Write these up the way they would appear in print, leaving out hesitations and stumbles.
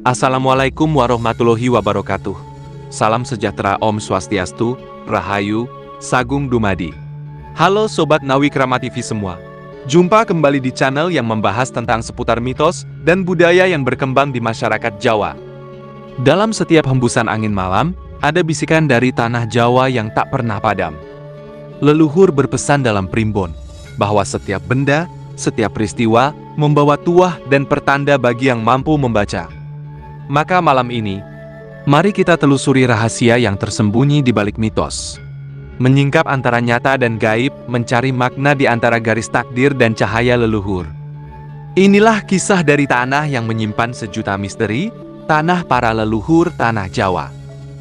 Assalamualaikum warahmatullahi wabarakatuh. Salam sejahtera, Om Swastiastu, Rahayu, Sagung Dumadi. Halo Sobat Nawikrama TV semua. Jumpa kembali di channel yang membahas tentang seputar mitos dan budaya yang berkembang di masyarakat Jawa. Dalam setiap hembusan angin malam, ada bisikan dari tanah Jawa yang tak pernah padam. Leluhur berpesan dalam primbon, bahwa setiap benda, setiap peristiwa, membawa tuah dan pertanda bagi yang mampu membaca. Maka malam ini, mari kita telusuri rahasia yang tersembunyi di balik mitos. Menyingkap antara nyata dan gaib, mencari makna di antara garis takdir dan cahaya leluhur. Inilah kisah dari tanah yang menyimpan sejuta misteri, tanah para leluhur tanah Jawa.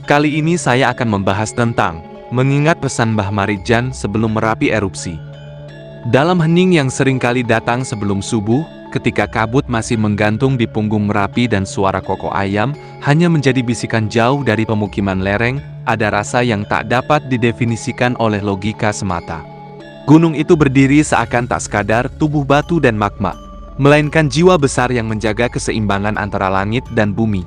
Kali ini saya akan membahas tentang mengingat pesan Mbah Maridjan sebelum Merapi erupsi. Dalam hening yang seringkali datang sebelum subuh, ketika kabut masih menggantung di punggung Merapi dan suara koko ayam hanya menjadi bisikan jauh dari pemukiman lereng, ada rasa yang tak dapat didefinisikan oleh logika semata. Gunung itu berdiri seakan tak sekadar tubuh batu dan magma, melainkan jiwa besar yang menjaga keseimbangan antara langit dan bumi.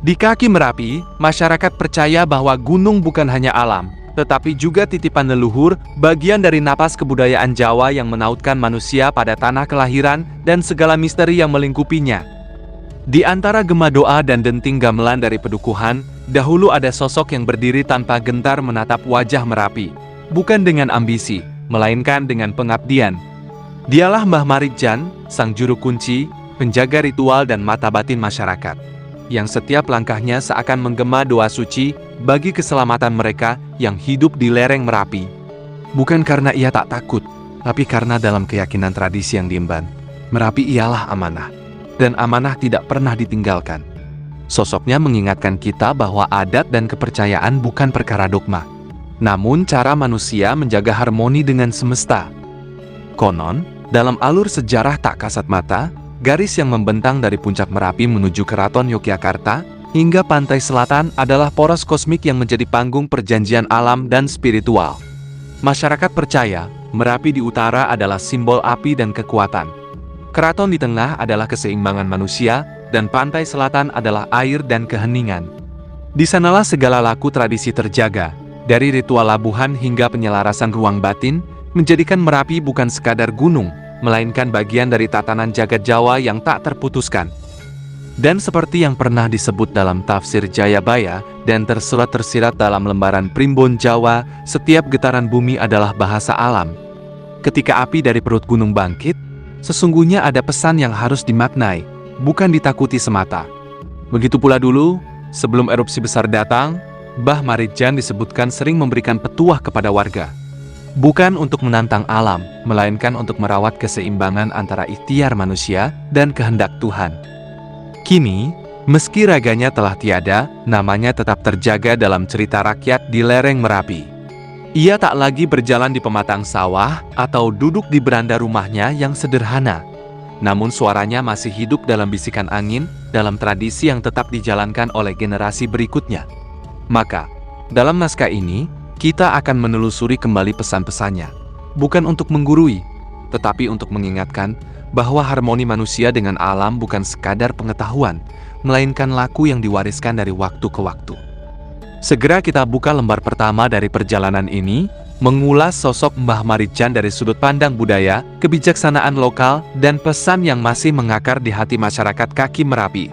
Di kaki Merapi, masyarakat percaya bahwa gunung bukan hanya alam, tetapi juga titipan leluhur, bagian dari napas kebudayaan Jawa yang menautkan manusia pada tanah kelahiran dan segala misteri yang melingkupinya. Di antara gema doa dan denting gamelan dari pedukuhan, dahulu ada sosok yang berdiri tanpa gentar menatap wajah Merapi, bukan dengan ambisi, melainkan dengan pengabdian. Dialah Mbah Maridjan, sang juru kunci, penjaga ritual dan mata batin masyarakat, yang setiap langkahnya seakan menggema doa suci bagi keselamatan mereka yang hidup di lereng Merapi. Bukan karena ia tak takut, tapi karena dalam keyakinan tradisi yang diemban, Merapi ialah amanah, dan amanah tidak pernah ditinggalkan. Sosoknya mengingatkan kita bahwa adat dan kepercayaan bukan perkara dogma, namun cara manusia menjaga harmoni dengan semesta. Konon, dalam alur sejarah tak kasat mata, garis yang membentang dari puncak Merapi menuju keraton Yogyakarta hingga pantai selatan adalah poros kosmik yang menjadi panggung perjanjian alam dan spiritual. Masyarakat percaya, Merapi di utara adalah simbol api dan kekuatan. Keraton di tengah adalah keseimbangan manusia, dan pantai selatan adalah air dan keheningan. Di sanalah segala laku tradisi terjaga, dari ritual labuhan hingga penyelarasan ruang batin, menjadikan Merapi bukan sekadar gunung, melainkan bagian dari tatanan jagat Jawa yang tak terputuskan. Dan seperti yang pernah disebut dalam tafsir Jayabaya dan tersirat dalam lembaran Primbon Jawa, setiap getaran bumi adalah bahasa alam. Ketika api dari perut gunung bangkit, sesungguhnya ada pesan yang harus dimaknai, bukan ditakuti semata. Begitu pula dulu, sebelum erupsi besar datang, Mbah Maridjan disebutkan sering memberikan petuah kepada warga. Bukan untuk menantang alam, melainkan untuk merawat keseimbangan antara ikhtiar manusia dan kehendak Tuhan. Kini, meski raganya telah tiada, namanya tetap terjaga dalam cerita rakyat di lereng Merapi. Ia tak lagi berjalan di pematang sawah atau duduk di beranda rumahnya yang sederhana. Namun suaranya masih hidup dalam bisikan angin, dalam tradisi yang tetap dijalankan oleh generasi berikutnya. Maka, dalam naskah ini, kita akan menelusuri kembali pesan-pesannya. Bukan untuk menggurui, tetapi untuk mengingatkan bahwa harmoni manusia dengan alam bukan sekadar pengetahuan, melainkan laku yang diwariskan dari waktu ke waktu. Segera kita buka lembar pertama dari perjalanan ini, mengulas sosok Mbah Maridjan dari sudut pandang budaya, kebijaksanaan lokal, dan pesan yang masih mengakar di hati masyarakat kaki Merapi.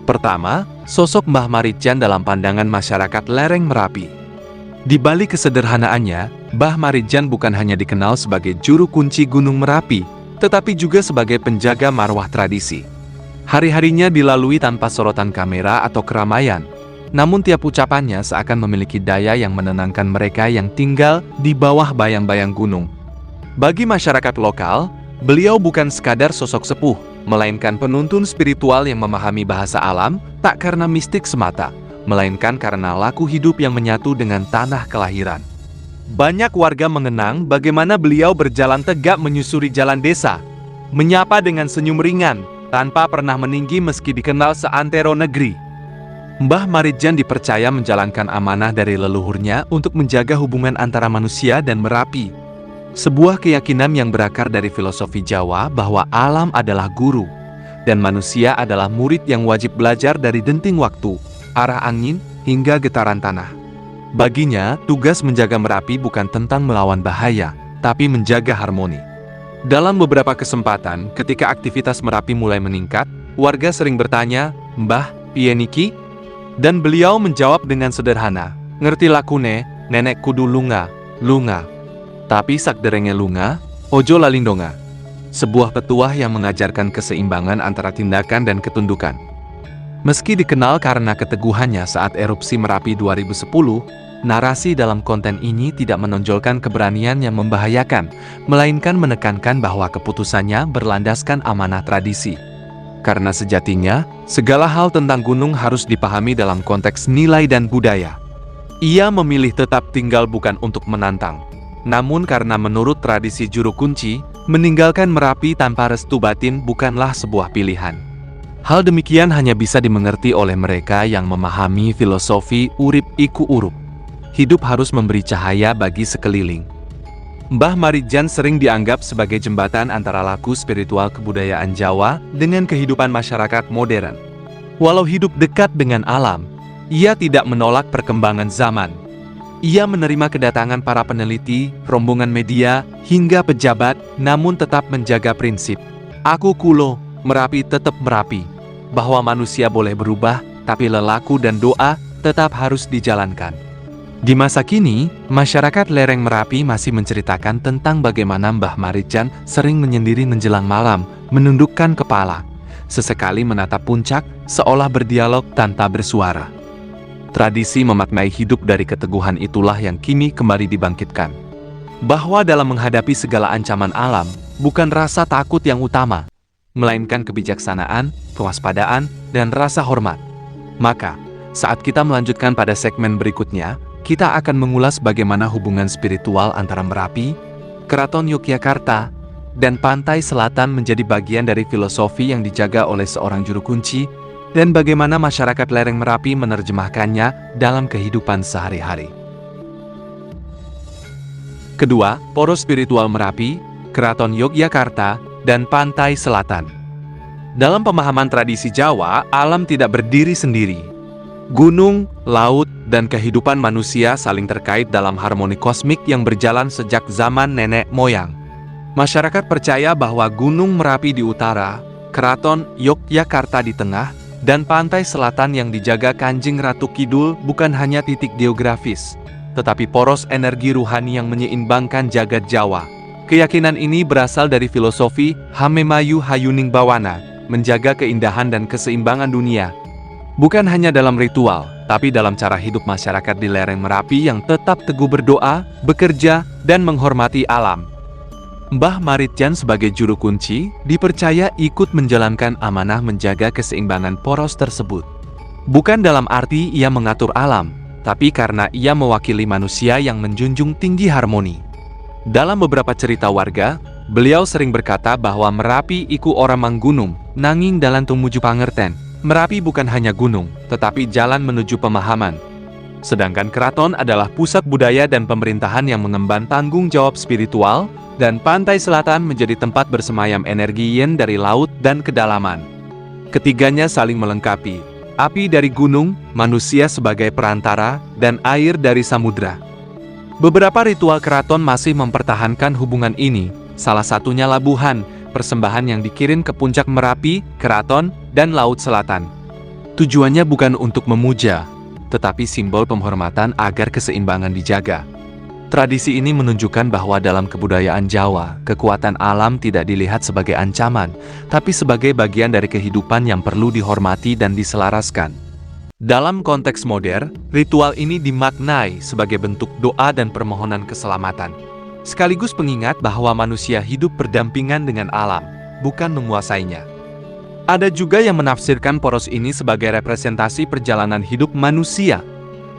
Pertama, sosok Mbah Maridjan dalam pandangan masyarakat lereng Merapi. Di balik kesederhanaannya, Mbah Maridjan bukan hanya dikenal sebagai juru kunci Gunung Merapi, tetapi juga sebagai penjaga marwah tradisi. Hari-harinya dilalui tanpa sorotan kamera atau keramaian, namun tiap ucapannya seakan memiliki daya yang menenangkan mereka yang tinggal di bawah bayang-bayang gunung. Bagi masyarakat lokal, beliau bukan sekadar sosok sepuh, melainkan penuntun spiritual yang memahami bahasa alam, tak karena mistik semata, melainkan karena laku hidup yang menyatu dengan tanah kelahiran. Banyak warga mengenang bagaimana beliau berjalan tegak menyusuri jalan desa, menyapa dengan senyum ringan, tanpa pernah meninggi meski dikenal seantero negeri. Mbah Maridjan dipercaya menjalankan amanah dari leluhurnya untuk menjaga hubungan antara manusia dan Merapi. Sebuah keyakinan yang berakar dari filosofi Jawa bahwa alam adalah guru, dan manusia adalah murid yang wajib belajar dari denting waktu, arah angin, hingga getaran tanah. Baginya, tugas menjaga Merapi bukan tentang melawan bahaya, tapi menjaga harmoni. Dalam beberapa kesempatan, ketika aktivitas Merapi mulai meningkat, warga sering bertanya, "Mbah, piye niki?" Dan beliau menjawab dengan sederhana, "Ngerti lakune, nenek kudu lunga, lunga. Tapi sakderenge lunga, ojo lalindonga." Sebuah petuah yang mengajarkan keseimbangan antara tindakan dan ketundukan. Meski dikenal karena keteguhannya saat erupsi Merapi 2010, narasi dalam konten ini tidak menonjolkan keberanian yang membahayakan, melainkan menekankan bahwa keputusannya berlandaskan amanah tradisi. Karena sejatinya, segala hal tentang gunung harus dipahami dalam konteks nilai dan budaya. Ia memilih tetap tinggal bukan untuk menantang, namun karena menurut tradisi juru kunci, meninggalkan Merapi tanpa restu batin bukanlah sebuah pilihan. Hal demikian hanya bisa dimengerti oleh mereka yang memahami filosofi urip iku urup. Hidup harus memberi cahaya bagi sekeliling. Mbah Maridjan sering dianggap sebagai jembatan antara laku spiritual kebudayaan Jawa dengan kehidupan masyarakat modern. Walau hidup dekat dengan alam, ia tidak menolak perkembangan zaman. Ia menerima kedatangan para peneliti, rombongan media, hingga pejabat, namun tetap menjaga prinsip. Aku kulo, Merapi tetap Merapi. Bahwa manusia boleh berubah, tapi lelaku dan doa tetap harus dijalankan. Di masa kini, masyarakat lereng Merapi masih menceritakan tentang bagaimana Mbah Maridjan sering menyendiri menjelang malam, menundukkan kepala, sesekali menatap puncak, seolah berdialog tanpa bersuara. Tradisi memaknai hidup dari keteguhan itulah yang kini kembali dibangkitkan. Bahwa dalam menghadapi segala ancaman alam, bukan rasa takut yang utama, melainkan kebijaksanaan, kewaspadaan, dan rasa hormat. Maka, saat kita melanjutkan pada segmen berikutnya, kita akan mengulas bagaimana hubungan spiritual antara Merapi, Keraton Yogyakarta, dan pantai selatan menjadi bagian dari filosofi yang dijaga oleh seorang juru kunci, dan bagaimana masyarakat lereng Merapi menerjemahkannya dalam kehidupan sehari-hari. Kedua, poros spiritual Merapi, Keraton Yogyakarta, dan pantai selatan. Dalam pemahaman tradisi Jawa, alam tidak berdiri sendiri. Gunung, laut, dan kehidupan manusia saling terkait dalam harmoni kosmik yang berjalan sejak zaman nenek moyang. Masyarakat percaya bahwa Gunung Merapi di utara, Keraton Yogyakarta di tengah, dan pantai selatan yang dijaga Kanjeng Ratu Kidul bukan hanya titik geografis, tetapi poros energi ruhani yang menyeimbangkan jagat Jawa. Keyakinan ini berasal dari filosofi Hamemayu Hayuning Bawana, menjaga keindahan dan keseimbangan dunia. Bukan hanya dalam ritual, tapi dalam cara hidup masyarakat di lereng Merapi yang tetap teguh berdoa, bekerja, dan menghormati alam. Mbah Maridjan sebagai juru kunci, dipercaya ikut menjalankan amanah menjaga keseimbangan poros tersebut. Bukan dalam arti ia mengatur alam, tapi karena ia mewakili manusia yang menjunjung tinggi harmoni. Dalam beberapa cerita warga, beliau sering berkata bahwa Merapi iku ora manggunung, nanging dalan tumuju pangerten. Merapi bukan hanya gunung, tetapi jalan menuju pemahaman. Sedangkan keraton adalah pusat budaya dan pemerintahan yang mengemban tanggung jawab spiritual, dan pantai selatan menjadi tempat bersemayam energi yin dari laut dan kedalaman. Ketiganya saling melengkapi, api dari gunung, manusia sebagai perantara, dan air dari samudra. Beberapa ritual keraton masih mempertahankan hubungan ini, salah satunya labuhan, persembahan yang dikirim ke puncak Merapi, keraton, dan laut selatan. Tujuannya bukan untuk memuja, tetapi simbol penghormatan agar keseimbangan dijaga. Tradisi ini menunjukkan bahwa dalam kebudayaan Jawa, kekuatan alam tidak dilihat sebagai ancaman, tapi sebagai bagian dari kehidupan yang perlu dihormati dan diselaraskan. Dalam konteks modern, ritual ini dimaknai sebagai bentuk doa dan permohonan keselamatan, sekaligus pengingat bahwa manusia hidup berdampingan dengan alam, bukan menguasainya. Ada juga yang menafsirkan poros ini sebagai representasi perjalanan hidup manusia,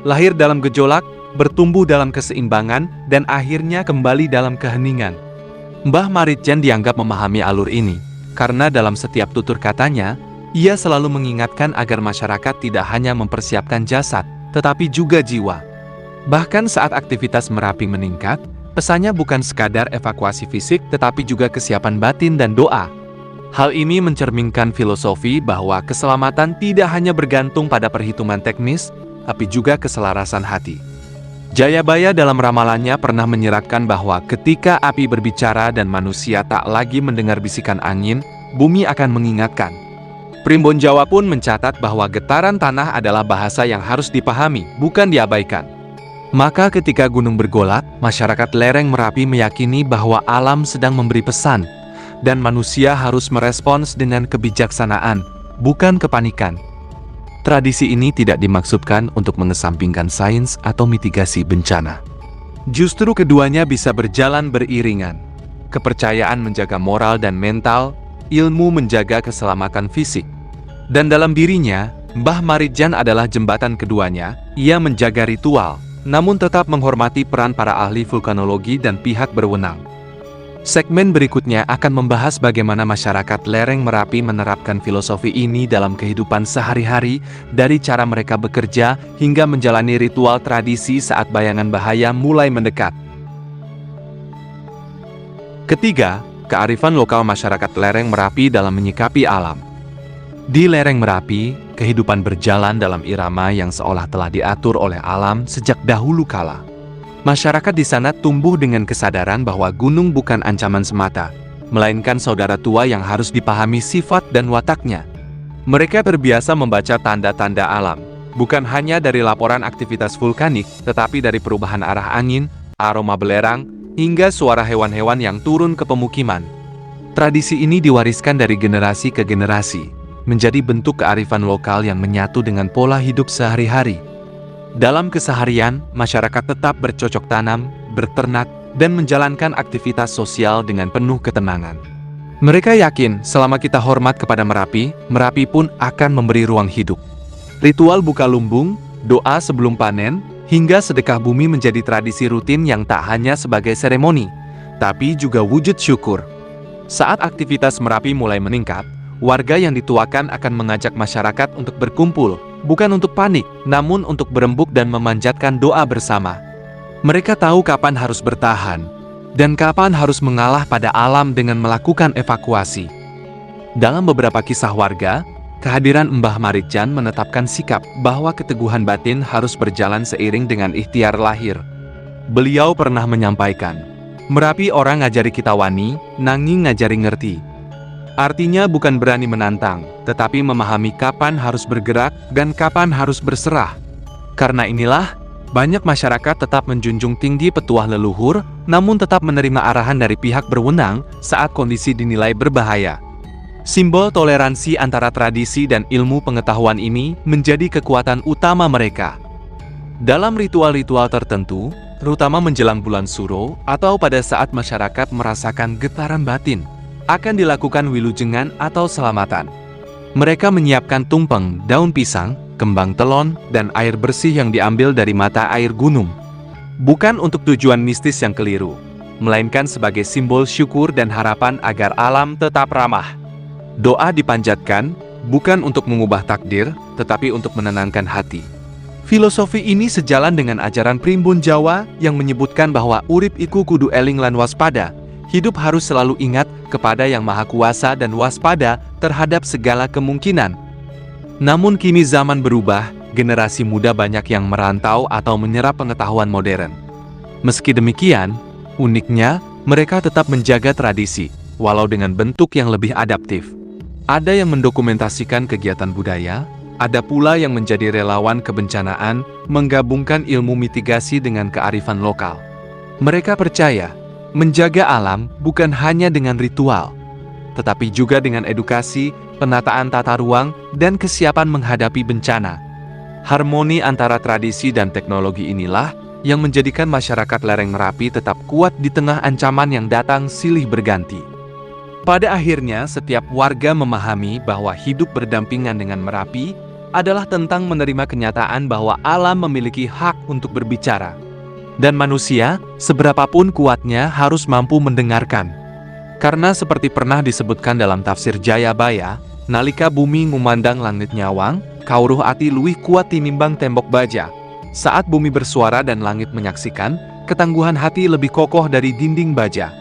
lahir dalam gejolak, bertumbuh dalam keseimbangan, dan akhirnya kembali dalam keheningan. Mbah Maridjan dianggap memahami alur ini, karena dalam setiap tutur katanya, ia selalu mengingatkan agar masyarakat tidak hanya mempersiapkan jasad, tetapi juga jiwa. Bahkan saat aktivitas Merapi meningkat, pesannya bukan sekadar evakuasi fisik, tetapi juga kesiapan batin dan doa. Hal ini mencerminkan filosofi bahwa keselamatan tidak hanya bergantung pada perhitungan teknis, tapi juga keselarasan hati. Jayabaya dalam ramalannya pernah menyiratkan bahwa ketika api berbicara dan manusia tak lagi mendengar bisikan angin, bumi akan mengingatkan. Primbon Jawa pun mencatat bahwa getaran tanah adalah bahasa yang harus dipahami, bukan diabaikan. Maka ketika gunung bergolak, masyarakat lereng Merapi meyakini bahwa alam sedang memberi pesan, dan manusia harus merespons dengan kebijaksanaan, bukan kepanikan. Tradisi ini tidak dimaksudkan untuk mengesampingkan sains atau mitigasi bencana. Justru keduanya bisa berjalan beriringan. Kepercayaan menjaga moral dan mental, ilmu menjaga keselamatan fisik. Dan dalam dirinya, Mbah Maridjan adalah jembatan keduanya. Ia menjaga ritual, namun tetap menghormati peran para ahli vulkanologi dan pihak berwenang. Segmen berikutnya akan membahas bagaimana masyarakat lereng Merapi menerapkan filosofi ini dalam kehidupan sehari-hari, dari cara mereka bekerja hingga menjalani ritual tradisi saat bayangan bahaya mulai mendekat. Ketiga, kearifan lokal masyarakat lereng Merapi dalam menyikapi alam. Di lereng Merapi, kehidupan berjalan dalam irama yang seolah telah diatur oleh alam sejak dahulu kala. Masyarakat di sana tumbuh dengan kesadaran bahwa gunung bukan ancaman semata, melainkan saudara tua yang harus dipahami sifat dan wataknya. Mereka terbiasa membaca tanda-tanda alam, bukan hanya dari laporan aktivitas vulkanik, tetapi dari perubahan arah angin, aroma belerang, hingga suara hewan-hewan yang turun ke pemukiman. Tradisi ini diwariskan dari generasi ke generasi, menjadi bentuk kearifan lokal yang menyatu dengan pola hidup sehari-hari. Dalam keseharian, masyarakat tetap bercocok tanam, berternak, dan menjalankan aktivitas sosial dengan penuh ketenangan. Mereka yakin selama kita hormat kepada Merapi, Merapi pun akan memberi ruang hidup. Ritual buka lumbung, doa sebelum panen, hingga sedekah bumi menjadi tradisi rutin yang tak hanya sebagai seremoni, tapi juga wujud syukur. Saat aktivitas Merapi mulai meningkat, warga yang dituakan akan mengajak masyarakat untuk berkumpul, bukan untuk panik, namun untuk berembuk dan memanjatkan doa bersama. Mereka tahu kapan harus bertahan, dan kapan harus mengalah pada alam dengan melakukan evakuasi. Dalam beberapa kisah warga, kehadiran Mbah Maridjan menetapkan sikap bahwa keteguhan batin harus berjalan seiring dengan ikhtiar lahir. Beliau pernah menyampaikan, "Merapi orang ngajari kita wani, nanging ngajari ngerti." Artinya bukan berani menantang, tetapi memahami kapan harus bergerak dan kapan harus berserah. Karena inilah, banyak masyarakat tetap menjunjung tinggi petuah leluhur, namun tetap menerima arahan dari pihak berwenang saat kondisi dinilai berbahaya. Simbol toleransi antara tradisi dan ilmu pengetahuan ini menjadi kekuatan utama mereka. Dalam ritual-ritual tertentu, terutama menjelang bulan Suro atau pada saat masyarakat merasakan getaran batin, akan dilakukan wilujengan atau selamatan. Mereka menyiapkan tumpeng, daun pisang, kembang telon, dan air bersih yang diambil dari mata air gunung. Bukan untuk tujuan mistis yang keliru, melainkan sebagai simbol syukur dan harapan agar alam tetap ramah. Doa dipanjatkan, bukan untuk mengubah takdir, tetapi untuk menenangkan hati. Filosofi ini sejalan dengan ajaran Primbon Jawa yang menyebutkan bahwa urip iku kudu eling lan waspada. Hidup harus selalu ingat kepada Yang Maha Kuasa dan waspada terhadap segala kemungkinan. Namun kini zaman berubah, generasi muda banyak yang merantau atau menyerap pengetahuan modern. Meski demikian, uniknya, mereka tetap menjaga tradisi, walau dengan bentuk yang lebih adaptif. Ada yang mendokumentasikan kegiatan budaya, ada pula yang menjadi relawan kebencanaan, menggabungkan ilmu mitigasi dengan kearifan lokal. Mereka percaya, menjaga alam bukan hanya dengan ritual, tetapi juga dengan edukasi, penataan tata ruang, dan kesiapan menghadapi bencana. Harmoni antara tradisi dan teknologi inilah yang menjadikan masyarakat lereng Merapi tetap kuat di tengah ancaman yang datang silih berganti. Pada akhirnya, setiap warga memahami bahwa hidup berdampingan dengan Merapi adalah tentang menerima kenyataan bahwa alam memiliki hak untuk berbicara. Dan manusia, seberapapun kuatnya, harus mampu mendengarkan. Karena seperti pernah disebutkan dalam tafsir Jayabaya, nalika bumi ngumandang langit nyawang, kauruh ati luwih kuat tinimbang tembok baja. Saat bumi bersuara dan langit menyaksikan, ketangguhan hati lebih kokoh dari dinding baja.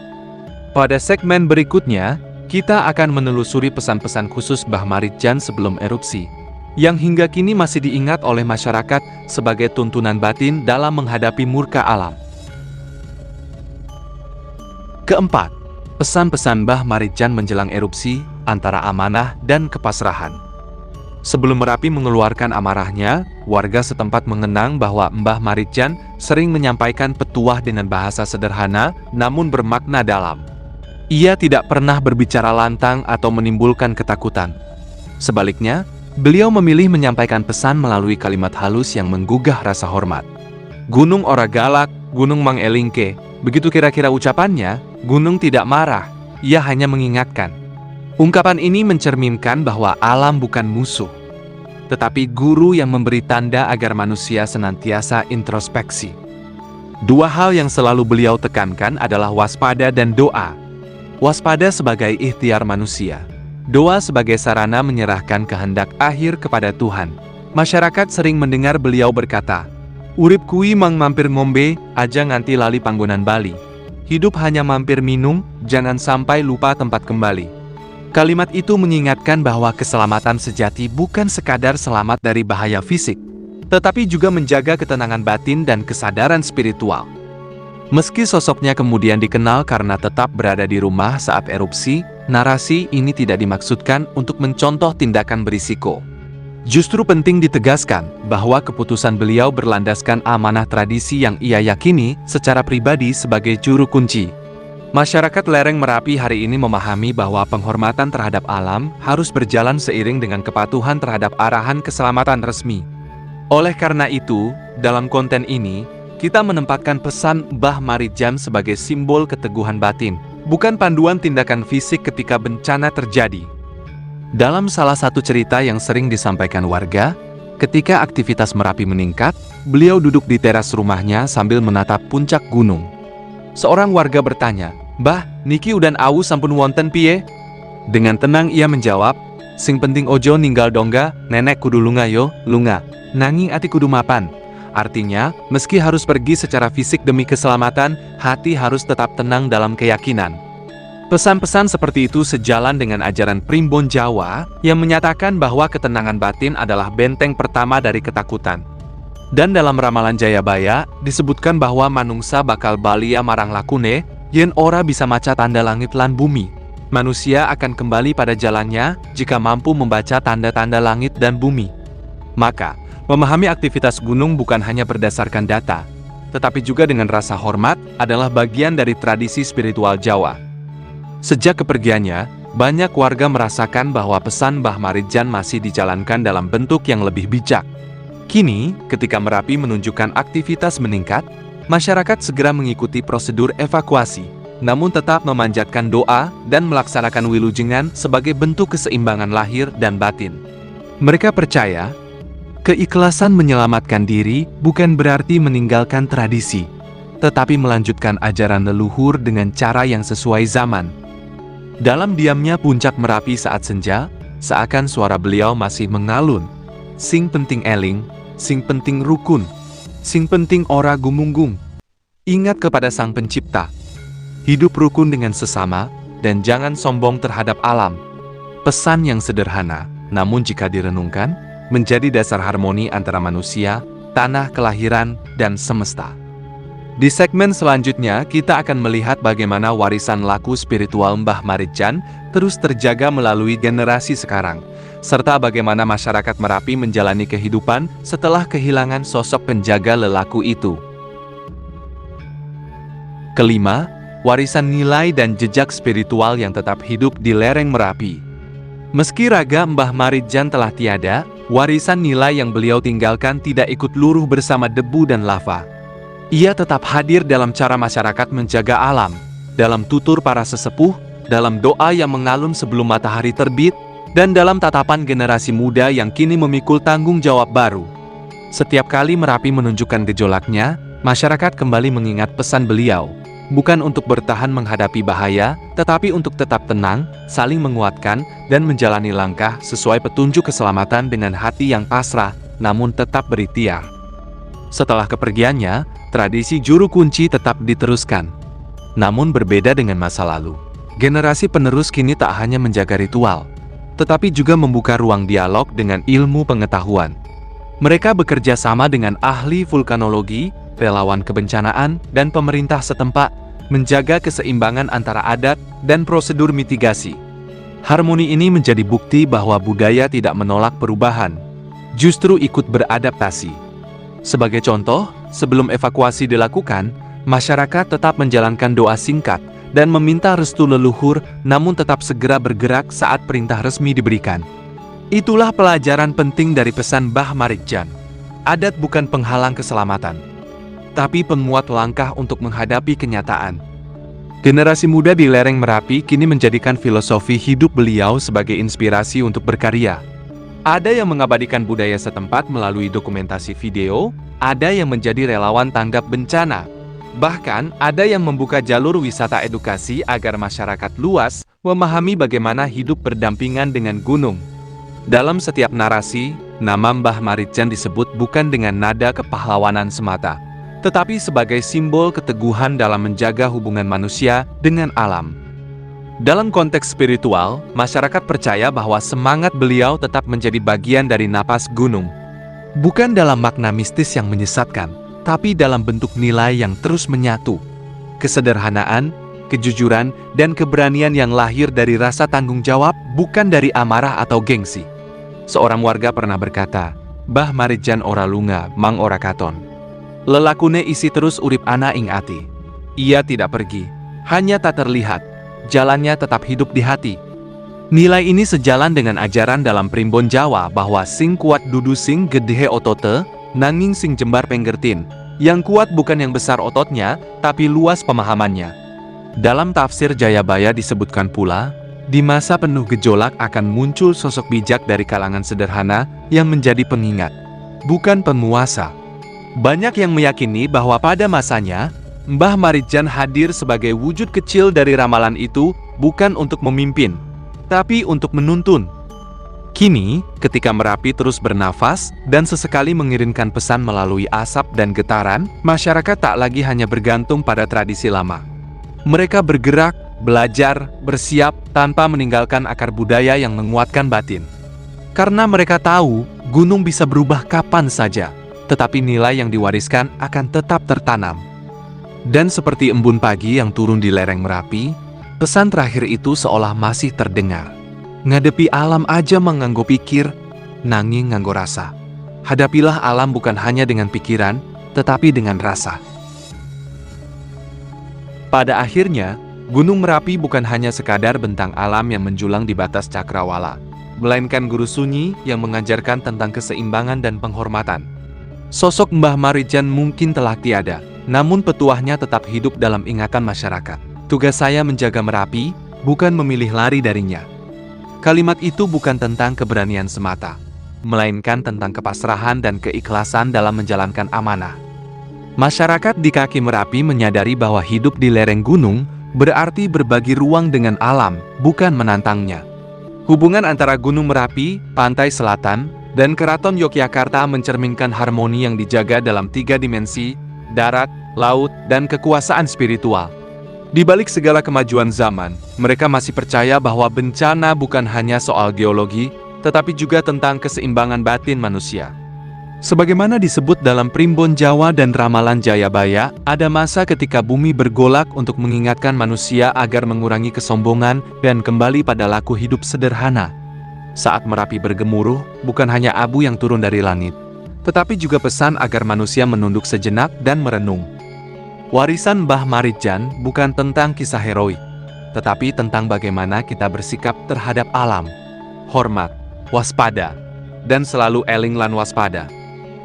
Pada segmen berikutnya, kita akan menelusuri pesan-pesan khusus Mbah Maridjan sebelum erupsi, yang hingga kini masih diingat oleh masyarakat sebagai tuntunan batin dalam menghadapi murka alam. Keempat, pesan-pesan Mbah Maridjan menjelang erupsi antara amanah dan kepasrahan. Sebelum Merapi mengeluarkan amarahnya, warga setempat mengenang bahwa Mbah Maridjan sering menyampaikan petuah dengan bahasa sederhana namun bermakna dalam. Ia tidak pernah berbicara lantang atau menimbulkan ketakutan. Sebaliknya, beliau memilih menyampaikan pesan melalui kalimat halus yang menggugah rasa hormat. Gunung ora galak, gunung mang elingke. Begitu kira-kira ucapannya, gunung tidak marah, ia hanya mengingatkan. Ungkapan ini mencerminkan bahwa alam bukan musuh, tetapi guru yang memberi tanda agar manusia senantiasa introspeksi. Dua hal yang selalu beliau tekankan adalah waspada dan doa. Waspada sebagai ikhtiar manusia, doa sebagai sarana menyerahkan kehendak akhir kepada Tuhan. Masyarakat sering mendengar beliau berkata, "Urip kui mang mampir ngombe, aja nganti lali panggonan Bali. Hidup hanya mampir minum, jangan sampai lupa tempat kembali." Kalimat itu mengingatkan bahwa keselamatan sejati bukan sekadar selamat dari bahaya fisik, tetapi juga menjaga ketenangan batin dan kesadaran spiritual. Meski sosoknya kemudian dikenal karena tetap berada di rumah saat erupsi, narasi ini tidak dimaksudkan untuk mencontoh tindakan berisiko. Justru penting ditegaskan bahwa keputusan beliau berlandaskan amanah tradisi yang ia yakini secara pribadi sebagai juru kunci. Masyarakat lereng Merapi hari ini memahami bahwa penghormatan terhadap alam harus berjalan seiring dengan kepatuhan terhadap arahan keselamatan resmi. Oleh karena itu, dalam konten ini, kita menempatkan pesan Mbah Maridjan sebagai simbol keteguhan batin, bukan panduan tindakan fisik ketika bencana terjadi. Dalam salah satu cerita yang sering disampaikan warga, ketika aktivitas Merapi meningkat, beliau duduk di teras rumahnya sambil menatap puncak gunung. Seorang warga bertanya, "Mbah, niki udan awu sampun wonten piye?" Dengan tenang ia menjawab, "Sing penting ojo ninggal dongga, nenek kudu lunga yo, lunga. Nanging ati kudu mapan." Artinya, meski harus pergi secara fisik demi keselamatan, hati harus tetap tenang dalam keyakinan. Pesan-pesan seperti itu sejalan dengan ajaran Primbon Jawa yang menyatakan bahwa ketenangan batin adalah benteng pertama dari ketakutan. Dan dalam ramalan Jayabaya, disebutkan bahwa manungsa bakal balia marang lakune, yen ora bisa maca tanda langit lan bumi. Manusia akan kembali pada jalannya jika mampu membaca tanda-tanda langit dan bumi. Maka, memahami aktivitas gunung bukan hanya berdasarkan data, tetapi juga dengan rasa hormat adalah bagian dari tradisi spiritual Jawa. Sejak kepergiannya, banyak warga merasakan bahwa pesan Mbah Maridjan masih dijalankan dalam bentuk yang lebih bijak. Kini, ketika Merapi menunjukkan aktivitas meningkat, masyarakat segera mengikuti prosedur evakuasi, namun tetap memanjatkan doa dan melaksanakan wilujengan sebagai bentuk keseimbangan lahir dan batin. Mereka percaya, keikhlasan menyelamatkan diri bukan berarti meninggalkan tradisi, tetapi melanjutkan ajaran leluhur dengan cara yang sesuai zaman. Dalam diamnya puncak Merapi saat senja, seakan suara beliau masih mengalun. Sing penting eling, sing penting rukun, sing penting ora gumunggung. Ingat kepada Sang Pencipta. Hidup rukun dengan sesama, dan jangan sombong terhadap alam. Pesan yang sederhana, namun jika direnungkan, menjadi dasar harmoni antara manusia, tanah kelahiran, dan semesta. Di segmen selanjutnya, kita akan melihat bagaimana warisan laku spiritual Mbah Maridjan terus terjaga melalui generasi sekarang, serta bagaimana masyarakat Merapi menjalani kehidupan setelah kehilangan sosok penjaga lelaku itu. Kelima, warisan nilai dan jejak spiritual yang tetap hidup di lereng Merapi. Meski raga Mbah Maridjan telah tiada, warisan nilai yang beliau tinggalkan tidak ikut luruh bersama debu dan lava. Ia tetap hadir dalam cara masyarakat menjaga alam, dalam tutur para sesepuh, dalam doa yang mengalun sebelum matahari terbit, dan dalam tatapan generasi muda yang kini memikul tanggung jawab baru. Setiap kali Merapi menunjukkan gejolaknya, masyarakat kembali mengingat pesan beliau, bukan untuk bertahan menghadapi bahaya, tetapi untuk tetap tenang, saling menguatkan, dan menjalani langkah sesuai petunjuk keselamatan dengan hati yang pasrah, namun tetap berikhtiar. Setelah kepergiannya, tradisi juru kunci tetap diteruskan. Namun berbeda dengan masa lalu. Generasi penerus kini tak hanya menjaga ritual, tetapi juga membuka ruang dialog dengan ilmu pengetahuan. Mereka bekerja sama dengan ahli vulkanologi, relawan kebencanaan, dan pemerintah setempat, menjaga keseimbangan antara adat dan prosedur mitigasi. Harmoni ini menjadi bukti bahwa budaya tidak menolak perubahan, justru ikut beradaptasi. Sebagai contoh, sebelum evakuasi dilakukan, masyarakat tetap menjalankan doa singkat dan meminta restu leluhur, namun tetap segera bergerak saat perintah resmi diberikan. Itulah pelajaran penting dari pesan Mbah Maridjan. Adat bukan penghalang keselamatan, tapi penguat langkah untuk menghadapi kenyataan. Generasi muda di lereng Merapi kini menjadikan filosofi hidup beliau sebagai inspirasi untuk berkarya. Ada yang mengabadikan budaya setempat melalui dokumentasi video, ada yang menjadi relawan tanggap bencana. Bahkan, ada yang membuka jalur wisata edukasi agar masyarakat luas memahami bagaimana hidup berdampingan dengan gunung. Dalam setiap narasi, nama Mbah Maridjan disebut bukan dengan nada kepahlawanan semata, tetapi sebagai simbol keteguhan dalam menjaga hubungan manusia dengan alam. Dalam konteks spiritual, masyarakat percaya bahwa semangat beliau tetap menjadi bagian dari napas gunung. Bukan dalam makna mistis yang menyesatkan, tapi dalam bentuk nilai yang terus menyatu. Kesederhanaan, kejujuran, dan keberanian yang lahir dari rasa tanggung jawab, bukan dari amarah atau gengsi. Seorang warga pernah berkata, "Mbah Maridjan ora lunga, mang ora katon. Lelakune isi terus urip ana ing ati." Ia tidak pergi, hanya tak terlihat. Jalannya tetap hidup di hati. Nilai ini sejalan dengan ajaran dalam primbon Jawa bahwa sing kuat dudu sing gedhe otote, nanging sing jembar penggertin. Yang kuat bukan yang besar ototnya, tapi luas pemahamannya. Dalam tafsir Jayabaya disebutkan pula, di masa penuh gejolak akan muncul sosok bijak dari kalangan sederhana yang menjadi pengingat, bukan penguasa. Banyak yang meyakini bahwa pada masanya, Mbah Maridjan hadir sebagai wujud kecil dari ramalan itu, bukan untuk memimpin, tapi untuk menuntun. Kini, ketika Merapi terus bernafas dan sesekali mengirimkan pesan melalui asap dan getaran, masyarakat tak lagi hanya bergantung pada tradisi lama. Mereka bergerak, belajar, bersiap tanpa meninggalkan akar budaya yang menguatkan batin. Karena mereka tahu, gunung bisa berubah kapan saja, tetapi nilai yang diwariskan akan tetap tertanam. Dan seperti embun pagi yang turun di lereng Merapi, pesan terakhir itu seolah masih terdengar. Ngadepi alam aja menganggo pikir, nanging nganggo rasa. Hadapilah alam bukan hanya dengan pikiran, tetapi dengan rasa. Pada akhirnya, Gunung Merapi bukan hanya sekadar bentang alam yang menjulang di batas cakrawala, melainkan guru sunyi yang mengajarkan tentang keseimbangan dan penghormatan. Sosok Mbah Maridjan mungkin telah tiada, namun petuahnya tetap hidup dalam ingatan masyarakat. Tugas saya menjaga Merapi, bukan memilih lari darinya. Kalimat itu bukan tentang keberanian semata, melainkan tentang kepasrahan dan keikhlasan dalam menjalankan amanah. Masyarakat di kaki Merapi menyadari bahwa hidup di lereng gunung berarti berbagi ruang dengan alam, bukan menantangnya. Hubungan antara Gunung Merapi, pantai selatan, dan Keraton Yogyakarta mencerminkan harmoni yang dijaga dalam 3 dimensi, darat, laut, dan kekuasaan spiritual. Di balik segala kemajuan zaman, mereka masih percaya bahwa bencana bukan hanya soal geologi, tetapi juga tentang keseimbangan batin manusia. Sebagaimana disebut dalam primbon Jawa dan ramalan Jayabaya, ada masa ketika bumi bergolak untuk mengingatkan manusia agar mengurangi kesombongan dan kembali pada laku hidup sederhana. Saat Merapi bergemuruh, bukan hanya abu yang turun dari langit, tetapi juga pesan agar manusia menunduk sejenak dan merenung. Warisan Mbah Maridjan bukan tentang kisah heroik, tetapi tentang bagaimana kita bersikap terhadap alam, hormat, waspada, dan selalu eling lan waspada.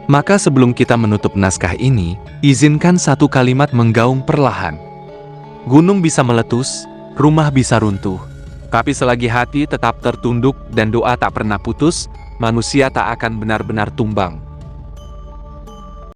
Maka sebelum kita menutup naskah ini, izinkan satu kalimat menggaung perlahan. Gunung bisa meletus, rumah bisa runtuh, tapi selagi hati tetap tertunduk dan doa tak pernah putus, manusia tak akan benar-benar tumbang.